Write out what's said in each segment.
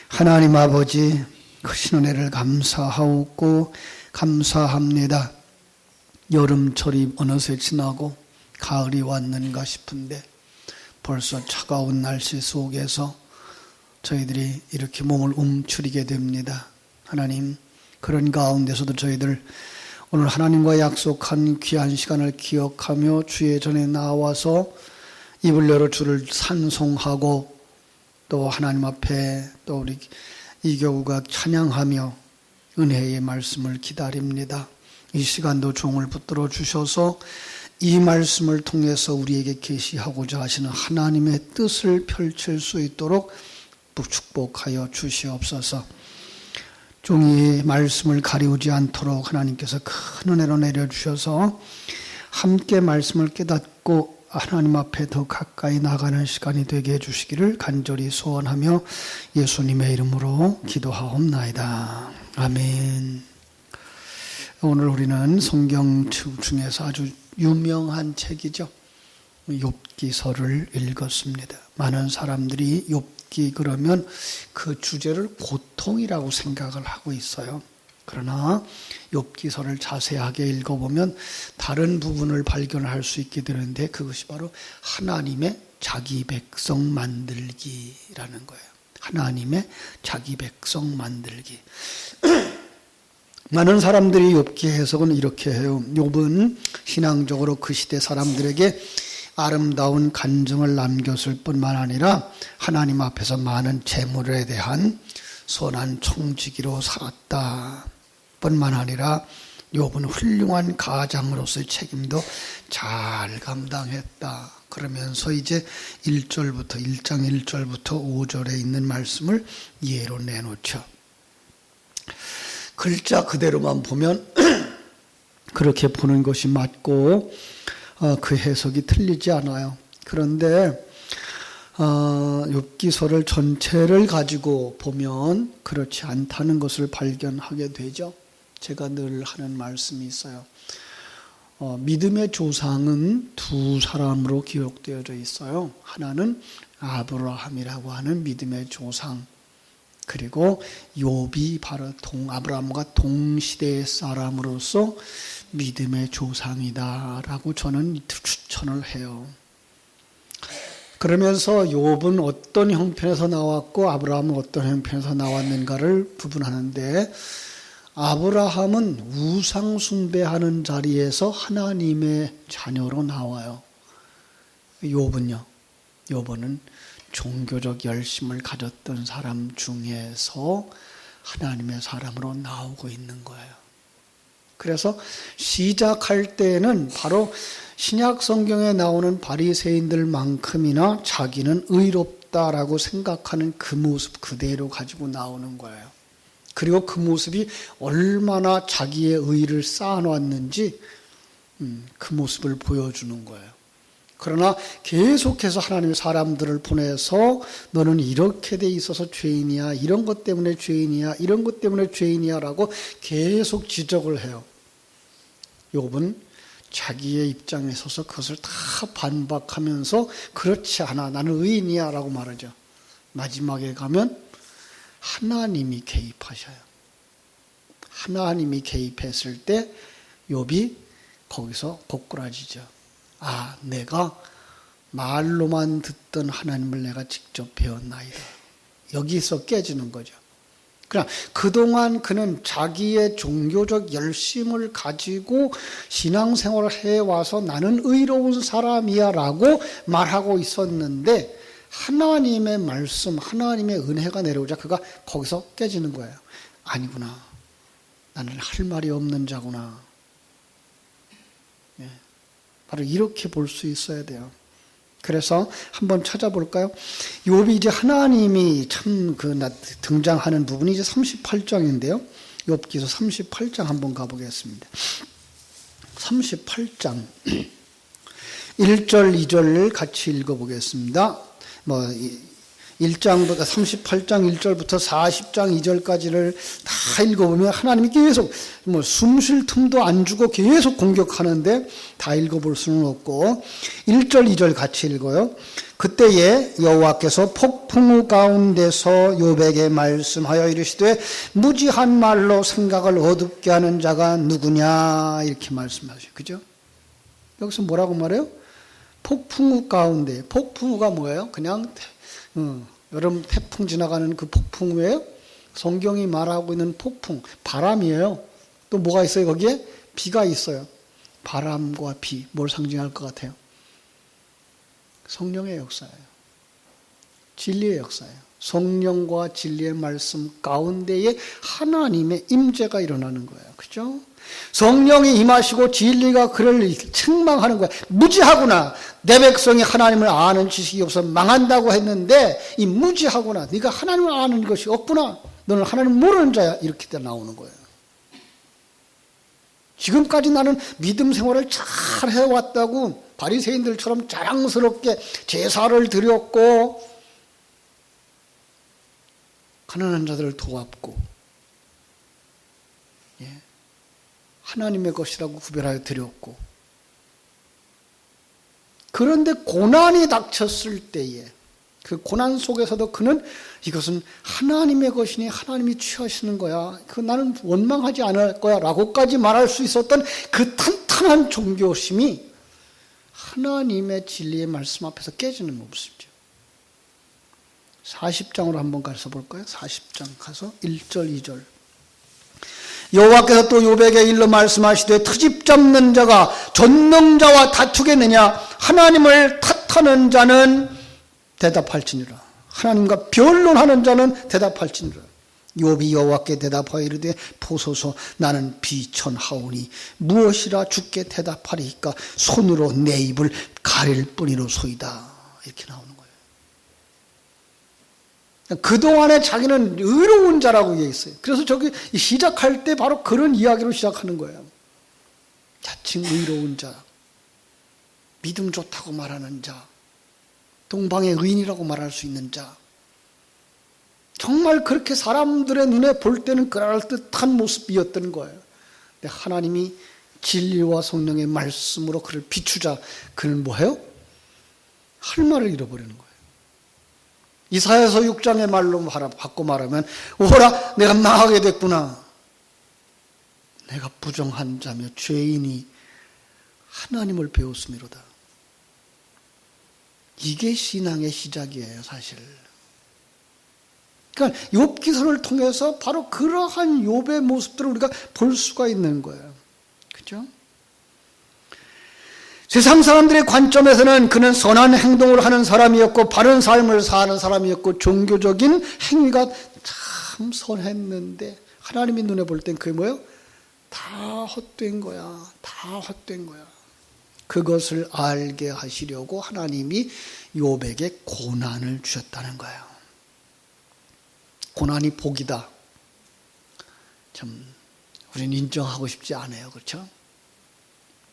하나님 아버지, 크신 은혜를 감사하옵고 감사합니다. 여름철이 어느새 지나고 가을이 왔는가 싶은데 벌써 차가운 날씨 속에서 저희들이 이렇게 몸을 움츠리게 됩니다. 하나님, 그런 가운데서도 저희들 오늘 하나님과 약속한 귀한 시간을 기억하며 주의 전에 나와서 입을 열어 주를 찬송하고 또 하나님 앞에 또 우리 이교우가 찬양하며 은혜의 말씀을 기다립니다. 이 시간도 종을 붙들어 주셔서 이 말씀을 통해서 우리에게 계시하고자 하시는 하나님의 뜻을 펼칠 수 있도록 축복하여 주시옵소서. 종이 말씀을 가리우지 않도록 하나님께서 큰 은혜로 내려주셔서 함께 말씀을 깨닫고 하나님 앞에 더 가까이 나가는 시간이 되게 해주시기를 간절히 소원하며 예수님의 이름으로 기도하옵나이다. 아멘. 오늘 우리는 성경 중에서 아주 유명한 책이죠. 욥기서를 읽었습니다. 많은 사람들이 욥기 그러면 그 주제를 고통이라고 생각을 하고 있어요. 그러나 욥기서를 자세하게 읽어보면 다른 부분을 발견할 수 있게 되는데 그것이 바로 하나님의 자기 백성 만들기라는 거예요. 하나님의 자기 백성 만들기. 많은 사람들이 욥기 해석은 이렇게 해요. 욥은 신앙적으로 그 시대 사람들에게 아름다운 간증을 남겼을 뿐만 아니라 하나님 앞에서 많은 재물에 대한 선한 청지기로 살았다 뿐만 아니라 욥은 훌륭한 가장으로서의 책임도 잘 감당했다. 그러면서 이제 1장 1절부터 5절에 있는 말씀을 예로 내놓죠. 글자 그대로만 보면 그렇게 보는 것이 맞고 그 해석이 틀리지 않아요. 그런데 욥기서를 전체를 가지고 보면 그렇지 않다는 것을 발견하게 되죠. 제가 늘 하는 말씀이 있어요. 믿음의 조상은 두 사람으로 기록되어져 있어요. 하나는 아브라함이라고 하는 믿음의 조상, 그리고 욥이 바로 아브라함과 동시대의 사람으로서 믿음의 조상이다라고 저는 추천을 해요. 그러면서 욥은 어떤 형편에서 나왔고 아브라함은 어떤 형편에서 나왔는가를 구분하는데 아브라함은 우상 숭배하는 자리에서 하나님의 자녀로 나와요. 욥은 종교적 열심을 가졌던 사람 중에서 하나님의 사람으로 나오고 있는 거예요. 그래서 시작할 때는 바로 신약 성경에 나오는 바리새인들만큼이나 자기는 의롭다라고 생각하는 그 모습 그대로 가지고 나오는 거예요. 그리고 그 모습이 얼마나 자기의 의를 쌓아놨는지 그 모습을 보여주는 거예요. 그러나 계속해서 하나님의 사람들을 보내서 너는 이렇게 돼 있어서 죄인이야, 이런 것 때문에 죄인이야, 이런 것 때문에 죄인이야 라고 계속 지적을 해요. 욥은 자기의 입장에 서서 그것을 다 반박하면서 그렇지 않아, 나는 의인이야 라고 말하죠. 마지막에 가면 하나님이 개입하셔요. 하나님이 개입했을 때 욥이 거기서 고꾸라지죠. 아, 내가 말로만 듣던 하나님을 내가 직접 배웠나이다. 여기서 깨지는 거죠. 그러나 그동안 그는 자기의 종교적 열심을 가지고 신앙생활을 해와서 나는 의로운 사람이야 라고 말하고 있었는데 하나님의 말씀, 하나님의 은혜가 내려오자 그가 거기서 깨지는 거예요. 아니구나. 나는 할 말이 없는 자구나. 바로 이렇게 볼 수 있어야 돼요. 그래서 한번 찾아볼까요? 욥이 이제 하나님이 참 등장하는 부분이 이제 38장인데요. 욥기서 38장 한번 가보겠습니다. 38장 1절 2절 같이 읽어보겠습니다. 1장부터 38장 1절부터 40장 2절까지를 다 읽어보면 하나님이 계속 숨 쉴 틈도 안 주고 계속 공격하는데 다 읽어볼 수는 없고 1절 2절 같이 읽어요. 그때에 여호와께서 폭풍우 가운데서 욥에게 말씀하여 이르시되 무지한 말로 생각을 어둡게 하는 자가 누구냐 이렇게 말씀하셔요. 그죠? 여기서 뭐라고 말해요? 폭풍우 가운데. 폭풍우가 뭐예요? 그냥 여름 태풍 지나가는 그 폭풍우예요? 성경이 말하고 있는 폭풍, 바람이에요. 또 뭐가 있어요? 거기에 비가 있어요. 바람과 비, 뭘 상징할 것 같아요? 성령의 역사예요. 진리의 역사예요. 성령과 진리의 말씀 가운데에 하나님의 임재가 일어나는 거예요. 그죠? 성령이 임하시고 진리가 그를 책망하는 거야. 무지하구나. 내 백성이 하나님을 아는 지식이 없어 망한다고 했는데 이 무지하구나. 네가 하나님을 아는 것이 없구나. 너는 하나님 모르는 자야. 이렇게 나오는 거예요. 지금까지 나는 믿음 생활을 잘 해왔다고 바리새인들처럼 자랑스럽게 제사를 드렸고 가난한 자들을 도왔고 하나님의 것이라고 구별하여 드렸고 그런데 고난이 닥쳤을 때에 그 고난 속에서도 그는 이것은 하나님의 것이니 하나님이 취하시는 거야. 그 나는 원망하지 않을 거야 라고까지 말할 수 있었던 그 탄탄한 종교심이 하나님의 진리의 말씀 앞에서 깨지는 모습이죠. 40장으로 한번 가서 볼까요? 40장 가서 1절 2절 여호와께서 또 욥에게 일러 말씀하시되 트집 잡는 자가 전능자와 다투겠느냐 하나님을 탓하는 자는 대답할지니라 하나님과 변론하는 자는 대답할지니라 욥이 여호와께 대답하여 이르되 보소서 나는 비천하오니 무엇이라 주께 대답하리이까 손으로 내 입을 가릴 뿐이로소이다 이렇게 나오는 거예요. 그동안에 자기는 의로운 자라고 얘기했어요. 그래서 저기 시작할 때 바로 그런 이야기로 시작하는 거예요. 자칭 의로운 자, 믿음 좋다고 말하는 자, 동방의 의인이라고 말할 수 있는 자, 정말 그렇게 사람들의 눈에 볼 때는 그럴듯한 모습이었던 거예요. 근데 하나님이 진리와 성령의 말씀으로 그를 비추자 그는 뭐예요? 할 말을 잃어버리는 거예요. 이사야서 6장의 말로 바꿔 말하면 오라 내가 망하게 됐구나. 내가 부정한 자며 죄인이 하나님을 배웠음이로다. 이게 신앙의 시작이에요, 사실. 그러니까 욥기서를 통해서 바로 그러한 욥의 모습들을 우리가 볼 수가 있는 거예요. 그렇죠? 세상 사람들의 관점에서는 그는 선한 행동을 하는 사람이었고 바른 삶을 사는 사람이었고 종교적인 행위가 참 선했는데 하나님이 눈에 볼 땐 그게 뭐예요? 다 헛된 거야. 다 헛된 거야. 그것을 알게 하시려고 하나님이 욥에게 고난을 주셨다는 거예요. 고난이 복이다. 참 우리는 인정하고 싶지 않아요. 그렇죠?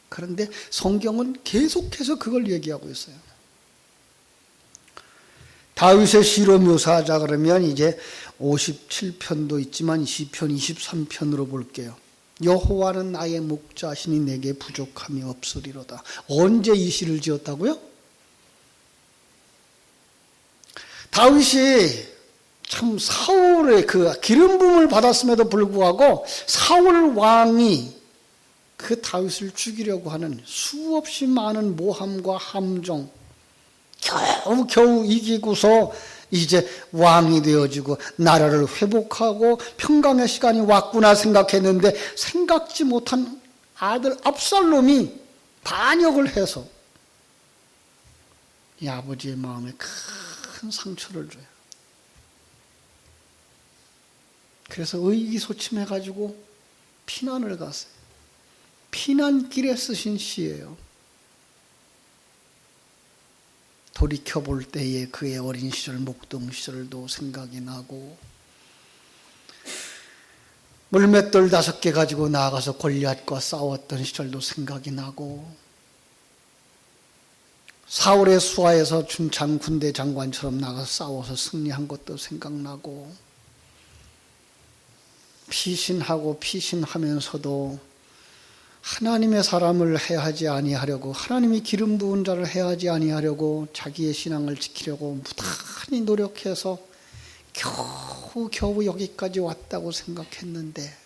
그런데 성경은 계속해서 그걸 얘기하고 있어요. 다윗의 시로 묘사하자 그러면 이제 57편도 있지만 시편 23편으로 볼게요. 여호와는 나의 목자시니 내게 부족함이 없으리로다. 언제 이 시를 지었다고요? 다윗이 참 사울의 그 기름 부음을 받았음에도 불구하고 사울 왕이 그 다윗을 죽이려고 하는 수없이 많은 모함과 함정 겨우 이기고서 이제 왕이 되어지고 나라를 회복하고 평강의 시간이 왔구나 생각했는데 생각지 못한 아들 압살롬이 반역을 해서 이 아버지의 마음에 큰 상처를 줘요. 그래서 의기소침해가지고 피난을 갔어요. 피난길에 쓰신 시예요. 돌이켜볼 때에 그의 어린 시절, 목동 시절도 생각이 나고 물맷돌 5개 가지고 나아가서 골리앗과 싸웠던 시절도 생각이 나고 사울의 수하에서 춘창 군대 장관처럼 나가서 싸워서 승리한 것도 생각나고, 피신하고 피신하면서도 하나님의 사람을 해하지 아니하려고, 하나님이 기름 부은 자를 해하지 아니하려고 자기의 신앙을 지키려고 무단히 노력해서 겨우 여기까지 왔다고 생각했는데,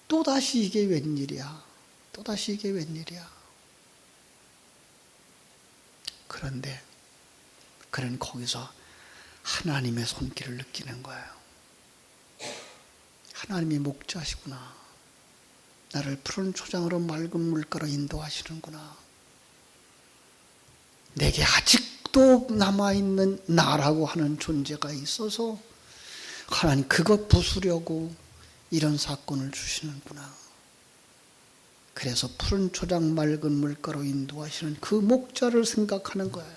또다시 이게 웬일이야. 또다시 이게 웬일이야. 그런데 그는 거기서 하나님의 손길을 느끼는 거예요. 하나님이 목자시구나. 나를 푸른 초장으로 맑은 물가로 인도하시는구나. 내게 아직도 남아있는 나라고 하는 존재가 있어서 하나님 그것 부수려고 이런 사건을 주시는구나. 그래서 푸른 초장 맑은 물가로 인도하시는 그 목자를 생각하는 거예요.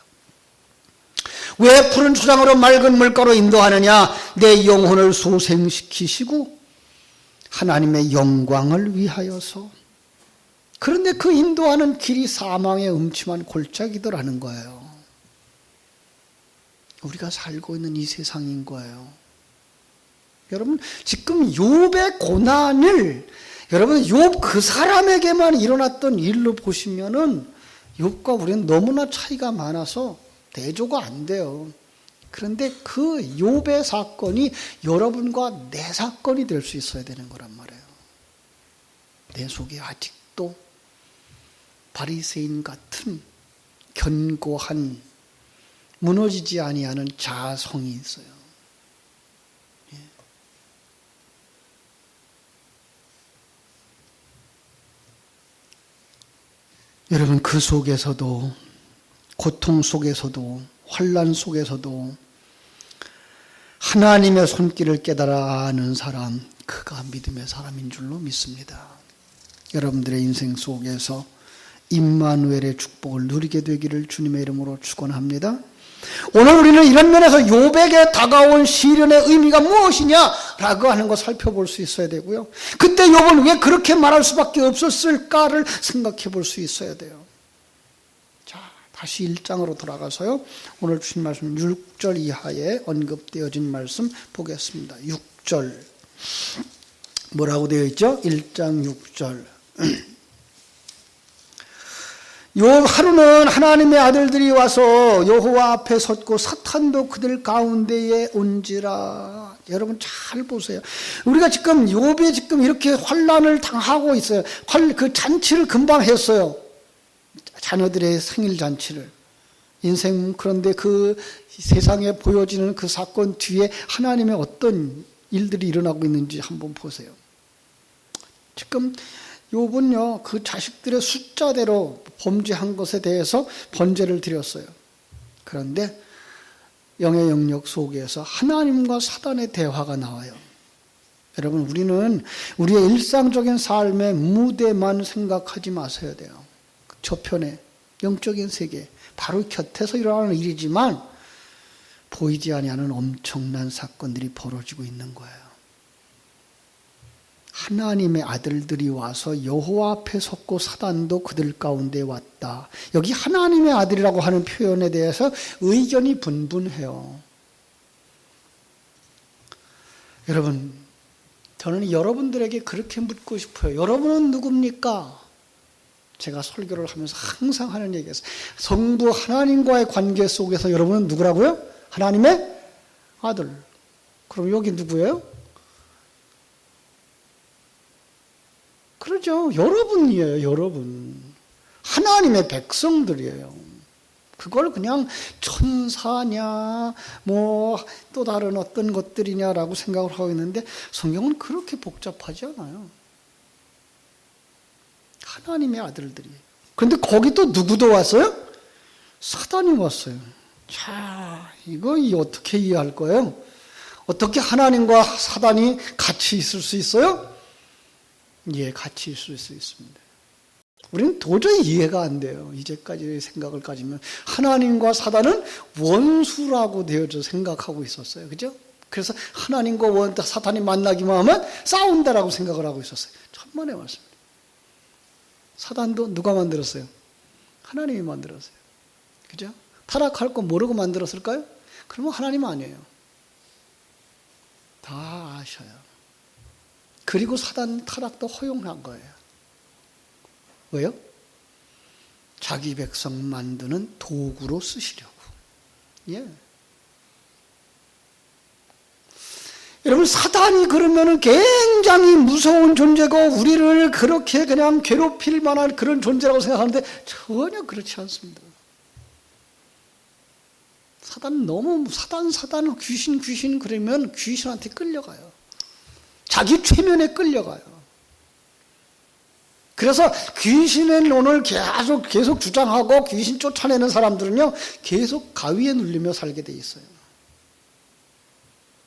왜 푸른 초장으로 맑은 물가로 인도하느냐? 내 영혼을 소생시키시고 하나님의 영광을 위하여서. 그런데 그 인도하는 길이 사망의 음침한 골짜기더라는 거예요. 우리가 살고 있는 이 세상인 거예요. 여러분, 지금 욥의 고난을, 여러분 욥 그 사람에게만 일어났던 일로 보시면은 욥과 우리는 너무나 차이가 많아서 대조가 안 돼요. 그런데 그 욥의 사건이 여러분과 내 사건이 될 수 있어야 되는 거란 말이에요. 내 속에 아직도 바리새인 같은 견고한 무너지지 아니하는 자성이 있어요. 예. 여러분, 그 속에서도, 고통 속에서도, 환난 속에서도 하나님의 손길을 깨달아 아는 사람, 그가 믿음의 사람인 줄로 믿습니다. 여러분들의 인생 속에서 임마누엘의 축복을 누리게 되기를 주님의 이름으로 축원합니다. 오늘 우리는 이런 면에서 욥에게 다가온 시련의 의미가 무엇이냐라고 하는 거 살펴볼 수 있어야 되고요. 그때 욥은 왜 그렇게 말할 수밖에 없었을까를 생각해 볼 수 있어야 돼요. 자, 다시 1장으로 돌아가서요. 오늘 주신 말씀 6절 이하에 언급되어진 말씀 보겠습니다. 6절 뭐라고 되어 있죠? 1장 6절. 요 하루는 하나님의 아들들이 와서 여호와 앞에 섰고 사탄도 그들 가운데에 온지라. 여러분 잘 보세요. 우리가 지금 욥이 지금 이렇게 환난을 당하고 있어요. 그 잔치를 금방 했어요. 자녀들의 생일 잔치를. 인생, 그런데 그 세상에 보여지는 그 사건 뒤에 하나님의 어떤 일들이 일어나고 있는지 한번 보세요. 지금 욥은요, 그 자식들의 숫자대로 범죄한 것에 대해서 번제를 드렸어요. 그런데 영의 영역 속에서 하나님과 사단의 대화가 나와요. 여러분, 우리는 우리의 일상적인 삶의 무대만 생각하지 마셔야 돼요. 저편에 영적인 세계, 바로 곁에서 일어나는 일이지만 보이지 아니하는 엄청난 사건들이 벌어지고 있는 거예요. 하나님의 아들들이 와서 여호와 앞에 섰고 사단도 그들 가운데 왔다. 여기 하나님의 아들이라고 하는 표현에 대해서 의견이 분분해요. 여러분, 저는 여러분들에게 그렇게 묻고 싶어요. 여러분은 누굽니까? 제가 설교를 하면서 항상 하는 얘기예요. 성부 하나님과의 관계 속에서 여러분은 누구라고요? 하나님의 아들. 그럼 여기 누구예요? 그러죠. 여러분이에요. 여러분. 하나님의 백성들이에요. 그걸 그냥 천사냐 뭐 또 다른 어떤 것들이냐라고 생각을 하고 있는데 성경은 그렇게 복잡하지 않아요. 하나님의 아들들이에요. 그런데 거기 또 누구도 왔어요? 사단이 왔어요. 자, 이거 어떻게 이해할 거예요? 어떻게 하나님과 사단이 같이 있을 수 있어요? 예, 같이 있을 수 있습니다. 우리는 도저히 이해가 안 돼요. 이제까지의 생각을 가지면 하나님과 사단은 원수라고 되어져 생각하고 있었어요. 그죠? 그래서 하나님과 사탄이 만나기만 하면 싸운다라고 생각을 하고 있었어요. 천만의 말씀입니다. 사단도 누가 만들었어요? 하나님이 만들었어요. 그죠? 타락할 거 모르고 만들었을까요? 그러면 하나님 아니에요. 다 아셔요. 그리고 사단 타락도 허용한 거예요. 왜요? 자기 백성 만드는 도구로 쓰시려고. 예. 여러분, 사단이 그러면은 굉장히 무서운 존재고 우리를 그렇게 그냥 괴롭힐 만한 그런 존재라고 생각하는데 전혀 그렇지 않습니다. 사단 귀신 그러면 귀신한테 끌려가요. 자기 최면에 끌려가요. 그래서 귀신의 논을 계속 주장하고 귀신 쫓아내는 사람들은요, 계속 가위에 눌리며 살게 돼 있어요.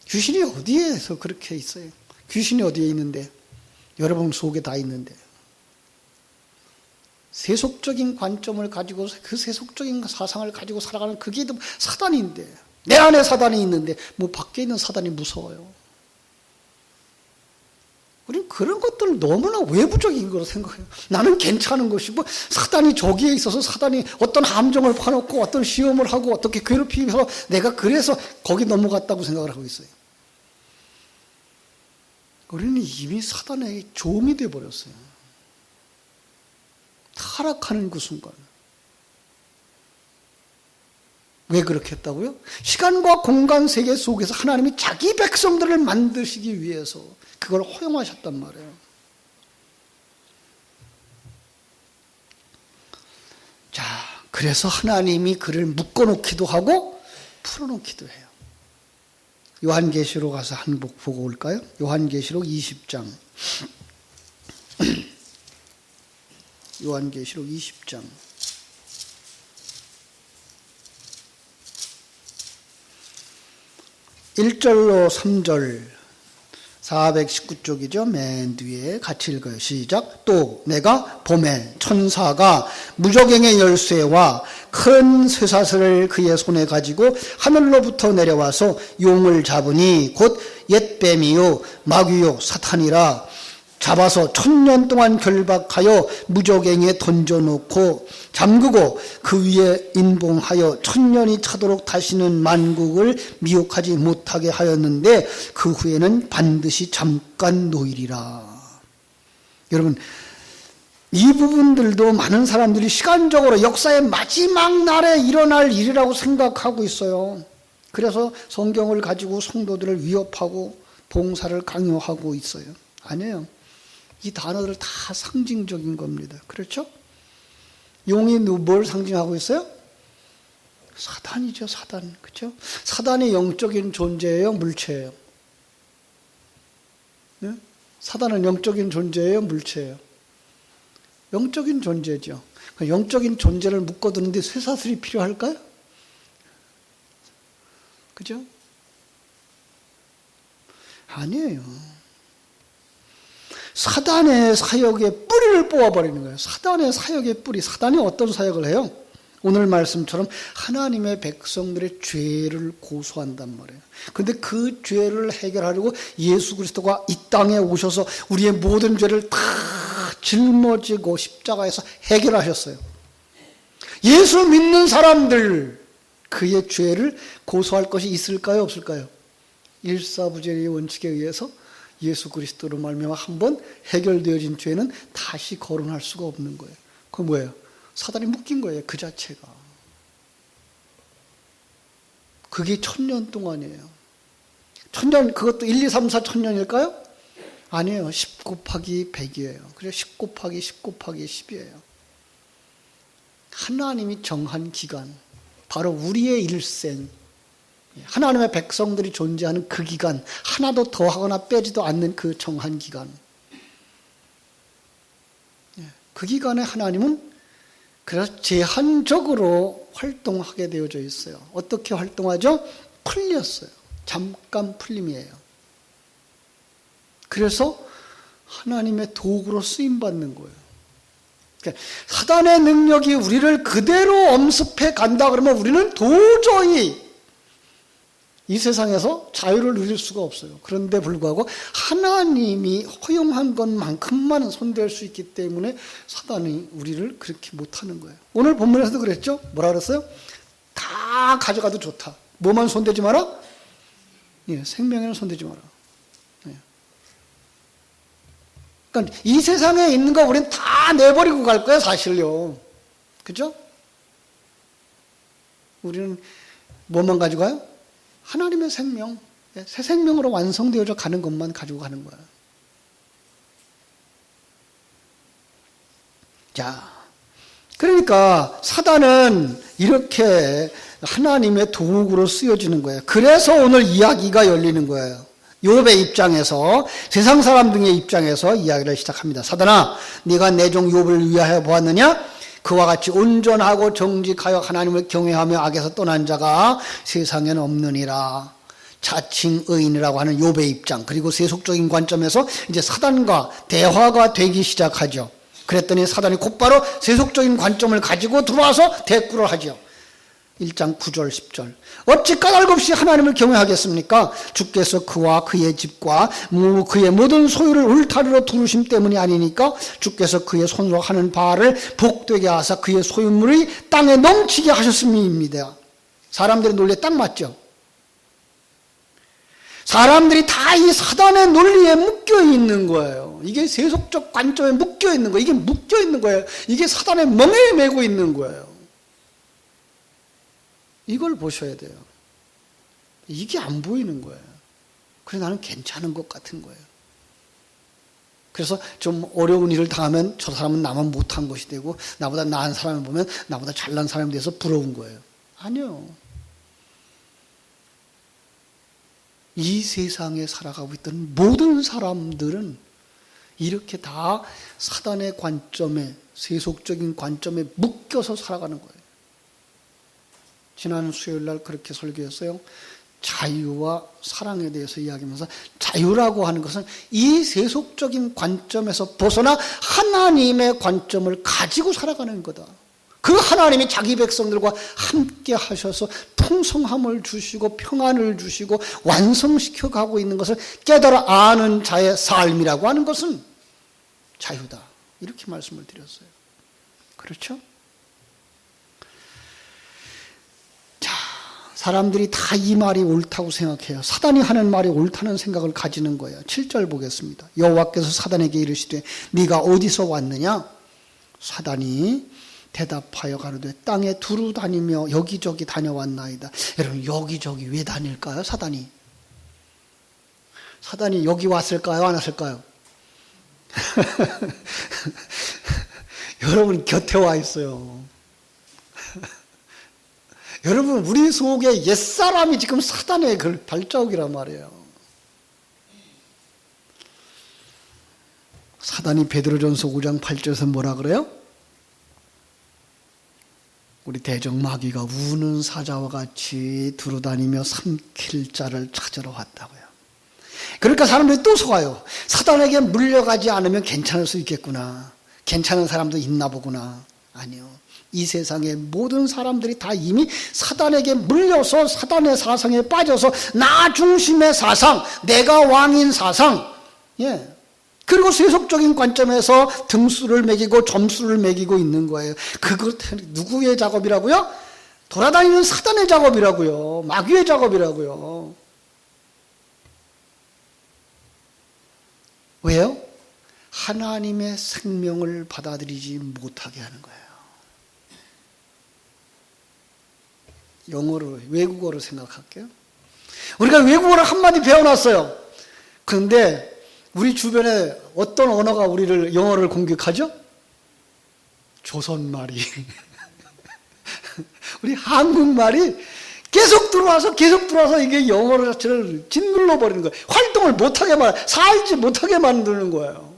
귀신이 어디에서 그렇게 있어요? 귀신이 어디에 있는데? 여러분 속에 다 있는데. 세속적인 관점을 가지고 그 세속적인 사상을 가지고 살아가는 그게 사단인데, 내 안에 사단이 있는데 뭐 밖에 있는 사단이 무서워요. 우리는 그런 것들을 너무나 외부적인 거로 생각해요. 나는 괜찮은 것이고 사단이 저기에 있어서 사단이 어떤 함정을 파놓고 어떤 시험을 하고 어떻게 괴롭히면서 내가 그래서 거기 넘어갔다고 생각을 하고 있어요. 우리는 이미 사단의 종이 되어버렸어요. 타락하는 그 순간. 왜 그렇게 했다고요? 시간과 공간 세계 속에서 하나님이 자기 백성들을 만드시기 위해서 그걸 허용하셨단 말이에요. 자, 그래서 하나님이 그를 묶어놓기도 하고 풀어놓기도 해요. 요한계시록 가서 한 복 보고 올까요? 요한계시록 20장. 요한계시록 20장. 1절로 3절 419쪽이죠. 맨 뒤에 같이 읽어요. 시작. 또 내가 봄에 천사가 무저갱의 열쇠와 큰 쇠사슬을 그의 손에 가지고 하늘로부터 내려와서 용을 잡으니 곧 옛뱀이요 마귀요 사탄이라 잡아서 1000년 동안 결박하여 무저갱에 던져놓고 잠그고 그 위에 인봉하여 1000년이 차도록 다시는 만국을 미혹하지 못하게 하였는데 그 후에는 반드시 잠깐 노이리라. 여러분, 이 부분들도 많은 사람들이 시간적으로 역사의 마지막 날에 일어날 일이라고 생각하고 있어요. 그래서 성경을 가지고 성도들을 위협하고 봉사를 강요하고 있어요. 아니에요. 이 단어들 다 상징적인 겁니다. 그렇죠? 용이 뭘 상징하고 있어요? 사단이죠, 사단. 그렇죠? 사단이 영적인 존재예요, 물체예요? 네? 사단은 영적인 존재예요, 물체예요? 영적인 존재죠. 영적인 존재를 묶어두는데 쇠사슬이 필요할까요? 그죠? 아니에요. 사단의 사역의 뿌리를 뽑아버리는 거예요. 사단의 사역의 뿌리. 사단이 어떤 사역을 해요? 오늘 말씀처럼 하나님의 백성들의 죄를 고소한단 말이에요. 그런데 그 죄를 해결하려고 예수 그리스도가 이 땅에 오셔서 우리의 모든 죄를 다 짊어지고 십자가에서 해결하셨어요. 예수 믿는 사람들, 그의 죄를 고소할 것이 있을까요, 없을까요? 일사부재의 원칙에 의해서 예수 그리스도로 말미암아 한번 해결되어진 죄는 다시 거론할 수가 없는 거예요. 그건 뭐예요? 사단이 묶인 거예요, 그 자체가. 그게 1000년 동안이에요. 1000년, 그것도 1, 2, 3, 4 1000년일까요? 아니에요. 10 곱하기 100이에요. 그래서 10 곱하기 10 곱하기 10이에요. 하나님이 정한 기간, 바로 우리의 일생, 하나님의 백성들이 존재하는 그 기간, 하나도 더하거나 빼지도 않는 그 정한 기간. 그 기간에 하나님은 그래서 제한적으로 활동하게 되어져 있어요. 어떻게 활동하죠? 풀렸어요. 잠깐 풀림이에요. 그래서 하나님의 도구로 쓰임받는 거예요. 그러니까 사단의 능력이 우리를 그대로 엄습해 간다 그러면 우리는 도저히 이 세상에서 자유를 누릴 수가 없어요. 그런데 불구하고 하나님이 허용한 것만큼만 손댈 수 있기 때문에 사단이 우리를 그렇게 못하는 거예요. 오늘 본문에서도 그랬죠? 뭐라 그랬어요? 다 가져가도 좋다. 뭐만 손대지 마라? 예, 생명에는 손대지 마라. 예. 그러니까 이 세상에 있는 거 우리는 다 내버리고 갈 거예요, 사실요. 그죠? 우리는 뭐만 가져가요? 하나님의 생명, 새 생명으로 완성되어져 가는 것만 가지고 가는 거예요. 자, 그러니까 사단은 이렇게 하나님의 도구로 쓰여지는 거예요. 그래서 오늘 이야기가 열리는 거예요. 욥의 입장에서, 세상 사람들의 입장에서 이야기를 시작합니다. 사단아, 네가 내 종 욥을 위하여 보았느냐? 그와 같이 온전하고 정직하여 하나님을 경외하며 악에서 떠난 자가 세상에는 없느니라. 자칭 의인이라고 하는 욥의 입장, 그리고 세속적인 관점에서 이제 사단과 대화가 되기 시작하죠. 그랬더니 사단이 곧바로 세속적인 관점을 가지고 들어와서 대꾸를 하죠. 1장 9절 10절. 어찌 까닭없이 하나님을 경외하겠습니까? 주께서 그와 그의 집과 그의 모든 소유를 울타리로 두르심 때문이 아니니까. 주께서 그의 손으로 하는 바를 복되게 하사 그의 소유물이 땅에 넘치게 하셨음입니다. 사람들의 논리에 딱 맞죠? 사람들이 다 이 사단의 논리에 묶여 있는 거예요. 이게 세속적 관점에 묶여 있는 거예요. 이게 묶여 있는 거예요. 이게 사단의 멍에 매고 있는 거예요. 이걸 보셔야 돼요. 이게 안 보이는 거예요. 그래서 나는 괜찮은 것 같은 거예요. 그래서 좀 어려운 일을 당하면 저 사람은 나만 못한 것이 되고, 나보다 나은 사람을 보면 나보다 잘난 사람에 대해서 부러운 거예요. 아니요. 이 세상에 살아가고 있던 모든 사람들은 이렇게 다 사단의 관점에, 세속적인 관점에 묶여서 살아가는 거예요. 지난 수요일 날 그렇게 설교했어요. 자유와 사랑에 대해서 이야기하면서, 자유라고 하는 것은 이 세속적인 관점에서 벗어나 하나님의 관점을 가지고 살아가는 거다. 그 하나님이 자기 백성들과 함께 하셔서 풍성함을 주시고 평안을 주시고 완성시켜 가고 있는 것을 깨달아 아는 자의 삶이라고 하는 것은 자유다. 이렇게 말씀을 드렸어요. 그렇죠? 사람들이 다 이 말이 옳다고 생각해요. 사단이 하는 말이 옳다는 생각을 가지는 거예요. 7절 보겠습니다. 여호와께서 사단에게 이르시되 네가 어디서 왔느냐? 사단이 대답하여 가로되 땅에 두루 다니며 여기저기 다녀왔나이다. 여러분, 여기저기 왜 다닐까요? 사단이 여기 왔을까요? 안 왔을까요? 여러분 곁에 와 있어요. 여러분, 우리 속에 옛사람이 지금 사단의 그 발자국이란 말이에요. 사단이 베드로전서 5장 8절에서 뭐라 그래요? 우리 대적마귀가 우는 사자와 같이 두루다니며 삼킬 자를 찾으러 왔다고요. 그러니까 사람들이 또 속아요. 사단에게 물려가지 않으면 괜찮을 수 있겠구나. 괜찮은 사람도 있나 보구나. 아니요. 이 세상의 모든 사람들이 다 이미 사단에게 물려서 사단의 사상에 빠져서 나 중심의 사상, 내가 왕인 사상, 예. 그리고 세속적인 관점에서 등수를 매기고 점수를 매기고 있는 거예요. 그것 누구의 작업이라고요? 돌아다니는 사단의 작업이라고요. 마귀의 작업이라고요. 왜요? 하나님의 생명을 받아들이지 못하게 하는 거예요. 영어로, 외국어로 생각할게요. 우리가 외국어를 한마디 배워놨어요. 그런데 우리 주변에 어떤 언어가 우리를, 영어를 공격하죠? 조선말이. 우리 한국말이 계속 들어와서 이게 영어 자체를 짓눌러 버리는 거예요. 활동을 못하게 살지 못하게 만드는 거예요.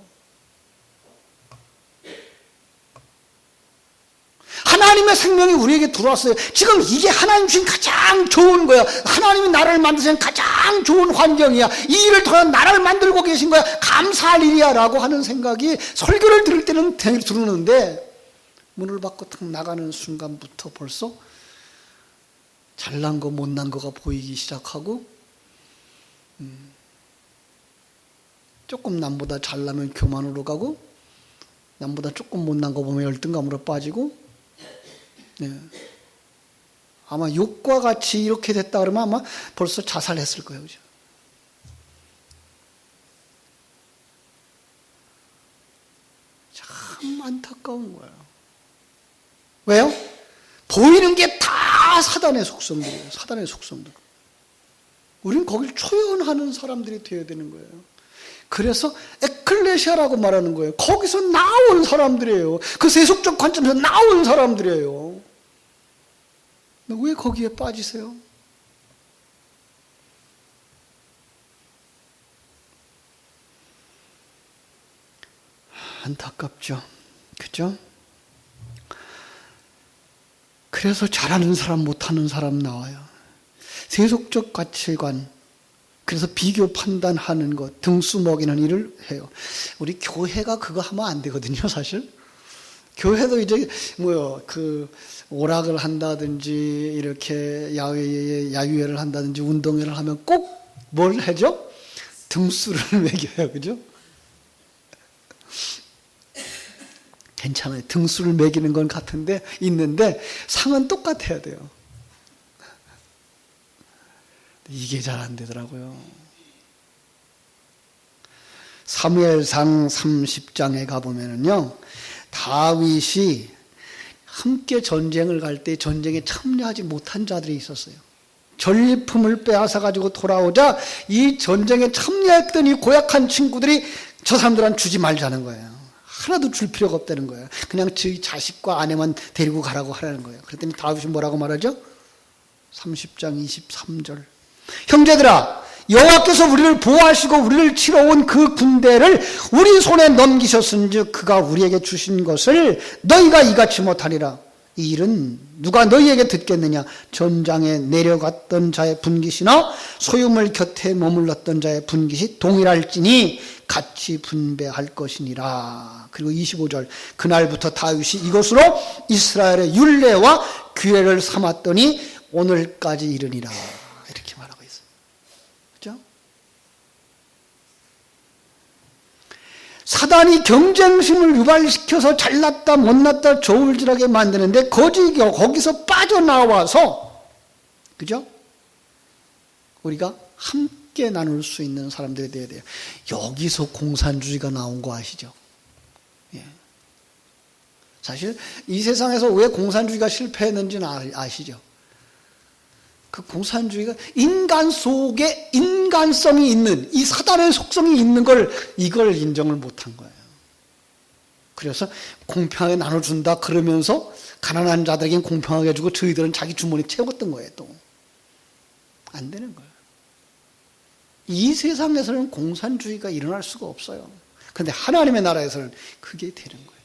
하나님의 생명이 우리에게 들어왔어요. 지금 이게 하나님 주신 가장 좋은 거야. 하나님이 나를 만드신 가장 좋은 환경이야. 이 일을 통해 나를 만들고 계신 거야. 감사할 일이야 라고 하는 생각이 설교를 들을 때는 들었는데, 문을 받고 탁 나가는 순간부터 벌써 잘난 거 못난 거가 보이기 시작하고 조금 남보다 잘나면 교만으로 가고 남보다 조금 못난 거 보면 열등감으로 빠지고 아마 욕과 같이 이렇게 됐다 그러면 아마 벌써 자살했을 거예요. 그죠? 참 안타까운 거예요. 왜요? 보이는 게 다 사단의 속성들이에요. 사단의 속성들. 우리는 거길 초연하는 사람들이 되어야 되는 거예요. 그래서 에클레시아라고 말하는 거예요. 거기서 나온 사람들이에요. 그 세속적 관점에서 나온 사람들이에요. 왜 거기에 빠지세요? 안타깝죠. 그죠? 그래서 잘하는 사람 못하는 사람 나와요. 세속적 가치관, 그래서 비교 판단하는 것, 등수 먹이는 일을 해요. 우리 교회가 그거 하면 안 되거든요, 사실. 교회도 이제 오락을 한다든지 이렇게 야유회를 한다든지 운동회를 하면 꼭 뭘 하죠? 등수를 매겨요, 그죠? 괜찮아요. 등수를 매기는 건 같은데 있는데 상은 똑같아야 돼요. 이게 잘 안 되더라고요. 사무엘상 30장에 가보면은요, 다윗이 함께 전쟁을 갈 때 전쟁에 참여하지 못한 자들이 있었어요. 전리품을 빼앗아 가지고 돌아오자 이 전쟁에 참여했던 이 고약한 친구들이 저 사람들한테 주지 말자는 거예요. 하나도 줄 필요가 없다는 거예요. 그냥 저희 자식과 아내만 데리고 가라고 하라는 거예요. 그랬더니 다윗이 뭐라고 말하죠? 30장 23절. 형제들아, 여호와께서 우리를 보호하시고 우리를 치러 온 그 군대를 우리 손에 넘기셨은즉 그가 우리에게 주신 것을 너희가 이같이 못하리라. 이 일은 누가 너희에게 듣겠느냐? 전장에 내려갔던 자의 분깃이나 소유물 곁에 머물렀던 자의 분깃이 동일할지니 같이 분배할 것이니라. 그리고 25절. 그날부터 다윗이 이것으로 이스라엘의 율례와 규례를 삼았더니 오늘까지 이르니라. 이렇게 말하고 있어요. 그죠? 사단이 경쟁심을 유발시켜서 잘났다 못났다 저울질하게 만드는데 거기서 빠져나와서, 그죠? 우리가 함께 나눌 수 있는 사람들이 되어야 돼요. 여기서 공산주의가 나온 거 아시죠? 예. 사실 이 세상에서 왜 공산주의가 실패했는지는 아시죠? 그 공산주의가 인간 속에 인간성이 있는, 이 사단의 속성이 있는 이걸 인정을 못한 거예요. 그래서 공평하게 나눠준다 그러면서 가난한 자들에겐 공평하게 주고 저희들은 자기 주머니 채웠던 거예요. 또 안 되는 거예요. 이 세상에서는 공산주의가 일어날 수가 없어요. 그런데 하나님의 나라에서는 그게 되는 거예요.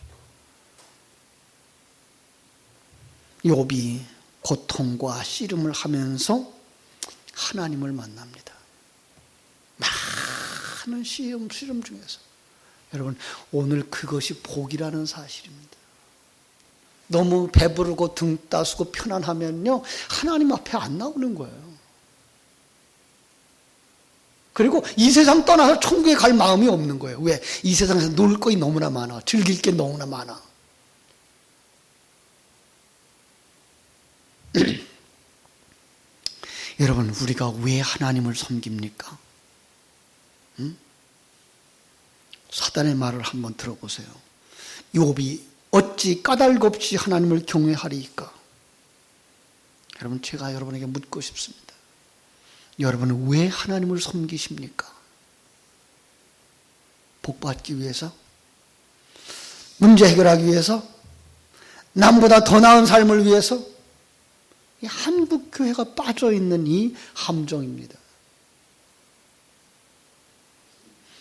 욥이 고통과 씨름을 하면서 하나님을 만납니다. 많은 씨름 중에서 여러분, 오늘 그것이 복이라는 사실입니다. 너무 배부르고 등 따스고 편안하면요, 하나님 앞에 안 나오는 거예요. 그리고 이 세상 떠나서 천국에 갈 마음이 없는 거예요. 왜? 이 세상에서 놀 것이 너무나 많아. 즐길 게 너무나 많아. 여러분, 우리가 왜 하나님을 섬깁니까? 사단의 말을 한번 들어보세요. 욥이 어찌 까닭없이 하나님을 경외하리이까? 여러분, 제가 여러분에게 묻고 싶습니다. 여러분은 왜 하나님을 섬기십니까? 복받기 위해서? 문제 해결하기 위해서? 남보다 더 나은 삶을 위해서? 이 한국 교회가 빠져있는 이 함정입니다.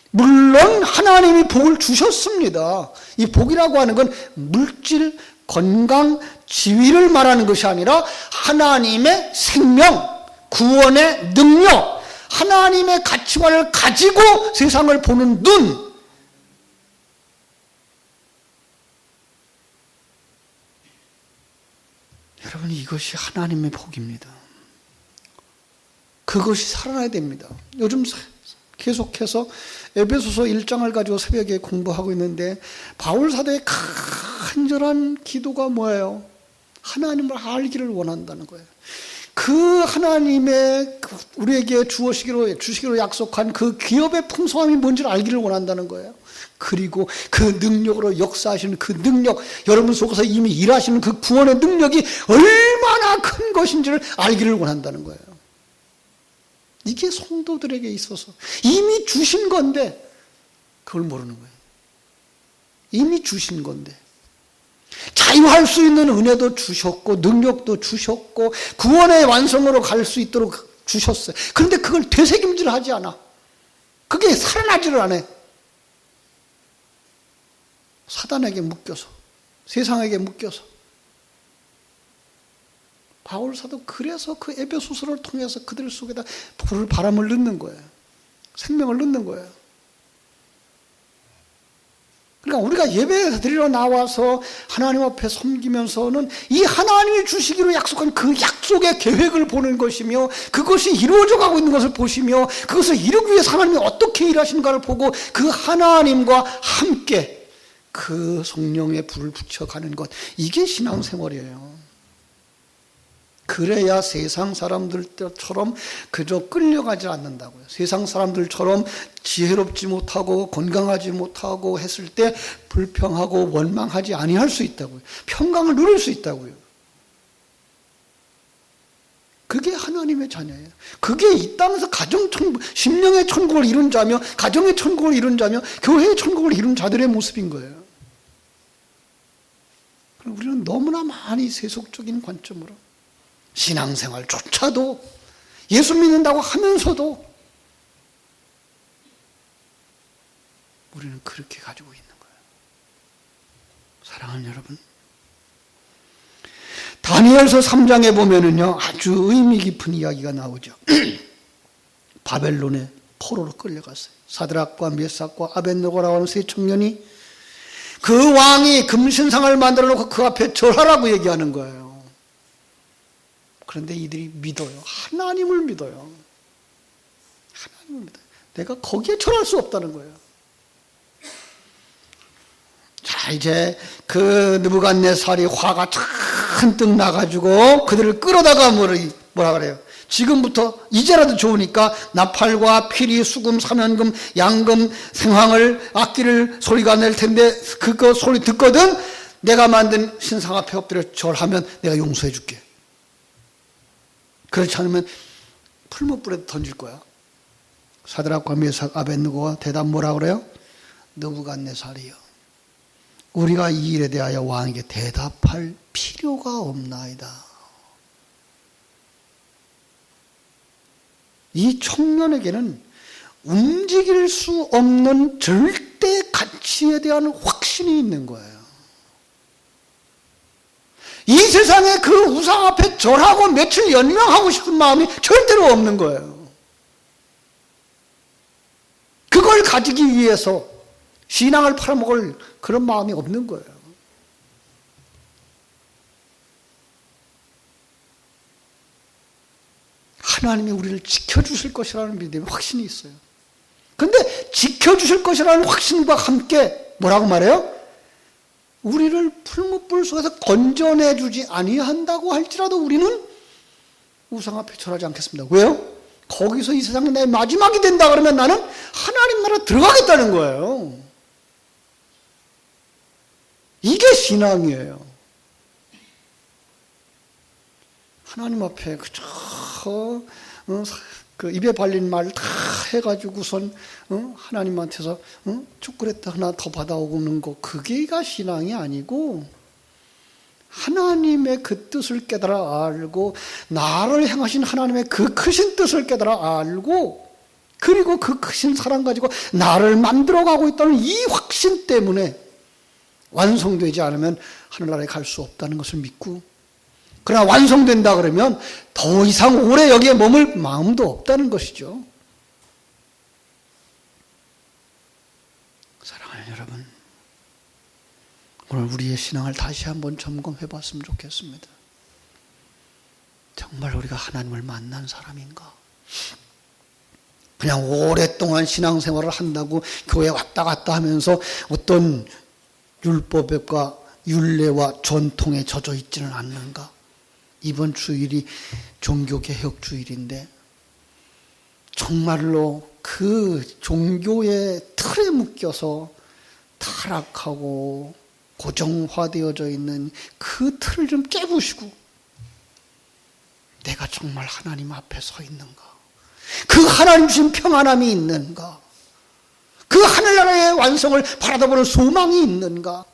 물론 하나님이 복을 주셨습니다. 이 복이라고 하는 건 물질, 건강, 지위를 말하는 것이 아니라 하나님의 생명, 구원의 능력, 하나님의 가치관을 가지고 세상을 보는 눈, 여러분, 이것이 하나님의 복입니다. 그것이 살아나야 됩니다. 요즘 계속해서 에베소서 1장을 가지고 새벽에 공부하고 있는데 바울 사도의 간절한 기도가 뭐예요? 하나님을 알기를 원한다는 거예요. 그 하나님의 우리에게 주시기로 약속한 그 기업의 풍성함이 뭔지를 알기를 원한다는 거예요. 그리고 그 능력으로 역사하시는 그 능력, 여러분 속에서 이미 일하시는 그 구원의 능력이 얼마나 큰 것인지를 알기를 원한다는 거예요. 이게 성도들에게 있어서 이미 주신 건데 그걸 모르는 거예요. 이미 주신 건데 자유할 수 있는 은혜도 주셨고 능력도 주셨고 구원의 완성으로 갈 수 있도록 주셨어요. 그런데 그걸 되새김질 하지 않아. 그게 살아나지를 않아. 사단에게 묶여서, 세상에게 묶여서. 바울 사도 그래서 그 에베소서를 통해서 그들 속에다 바람을 넣는 거예요. 생명을 넣는 거예요. 그러니까 우리가 예배 드리러 나와서 하나님 앞에 섬기면서는 이 하나님이 주시기로 약속한 그 약속의 계획을 보는 것이며 그것이 이루어져 가고 있는 것을 보시며 그것을 이루기 위해서 하나님이 어떻게 일하시는가를 보고 그 하나님과 함께 그 성령의 불을 붙여가는 것, 이게 신앙생활이에요. 그래야 세상 사람들처럼 그저 끌려가지 않는다고요. 세상 사람들처럼 지혜롭지 못하고 건강하지 못하고 했을 때 불평하고 원망하지 아니할 수 있다고요. 평강을 누릴 수 있다고요. 그게 하나님의 자녀예요. 그게 이 땅에서 심령의 천국을 이룬 자며 가정의 천국을 이룬 자며 교회의 천국을 이룬 자들의 모습인 거예요. 우리는 너무나 많이 세속적인 관점으로 신앙생활조차도 예수 믿는다고 하면서도 우리는 그렇게 가지고 있는 거예요. 사랑하는 여러분, 다니엘서 3장에 보면은요 아주 의미 깊은 이야기가 나오죠. 바벨론에 포로로 끌려갔어요. 사드락과 메삭과 아벳느고라고 하는 세 청년이 그 왕이 금신상을 만들어 놓고 그 앞에 절하라고 얘기하는 거예요. 그런데 이들이 믿어요. 하나님을 믿어요. 하나님을 믿어요. 내가 거기에 절할 수 없다는 거예요. 자, 이제 그 느부갓네살이 화가 잔뜩 나가지고 그들을 끌어다가 뭐라 그래요? 지금부터 이제라도 좋으니까 나팔과 피리, 수금, 사면금, 양금, 생황을, 악기를 소리가 낼 텐데 그거 소리 듣거든 내가 만든 신상 앞에 엎드려 절하면 내가 용서해 줄게. 그렇지 않으면 풀무불에 던질 거야. 사드락과 메삭 아벳느고가 대답 뭐라 그래요? 느부갓네살이요, 우리가 이 일에 대하여 왕에게 대답할 필요가 없나이다. 이 청년에게는 움직일 수 없는 절대 가치에 대한 확신이 있는 거예요. 이 세상에 그 우상 앞에 절하고 며칠 연명하고 싶은 마음이 절대로 없는 거예요. 그걸 가지기 위해서 신앙을 팔아먹을 그런 마음이 없는 거예요. 하나님이 우리를 지켜주실 것이라는 믿음의 확신이 있어요. 그런데 지켜주실 것이라는 확신과 함께 뭐라고 말해요? 우리를 풀무불 속에서 건져내주지 아니한다고 할지라도 우리는 우상 앞에 절하지 않겠습니다. 왜요? 거기서 이 세상에 내 마지막이 된다 그러면 나는 하나님 나라 들어가겠다는 거예요. 이게 신앙이에요. 하나님 앞에 그저 그 입에 발린 말 다 해가지고선 하나님한테서 초콜릿 하나 더 받아오는 거, 그게가 신앙이 아니고 하나님의 그 뜻을 깨달아 알고 나를 향하신 하나님의 그 크신 뜻을 깨달아 알고 그리고 그 크신 사랑 가지고 나를 만들어가고 있다는 이 확신 때문에 완성되지 않으면 하늘나라에 갈 수 없다는 것을 믿고, 그러나 완성된다 그러면 더 이상 오래 여기에 머물 마음도 없다는 것이죠. 사랑하는 여러분, 오늘 우리의 신앙을 다시 한번 점검해 봤으면 좋겠습니다. 정말 우리가 하나님을 만난 사람인가? 그냥 오랫동안 신앙생활을 한다고 교회 왔다 갔다 하면서 어떤 율법과 율례와 전통에 젖어 있지는 않는가? 이번 주일이 종교개혁 주일인데 정말로 그 종교의 틀에 묶여서 타락하고 고정화되어져 있는 그 틀을 좀 깨부시고 내가 정말 하나님 앞에 서 있는가? 그 하나님 주신 평안함이 있는가? 그 하늘나라의 완성을 바라다보는 소망이 있는가?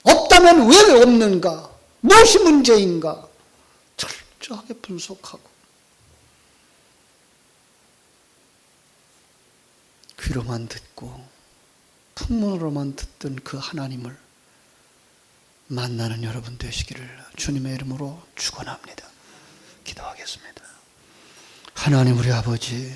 없다면 왜 없는가? 무엇이 문제인가? 철저하게 분석하고 귀로만 듣고 풍문으로만 듣던 그 하나님을 만나는 여러분 되시기를 주님의 이름으로 축원합니다. 기도하겠습니다. 하나님 우리 아버지,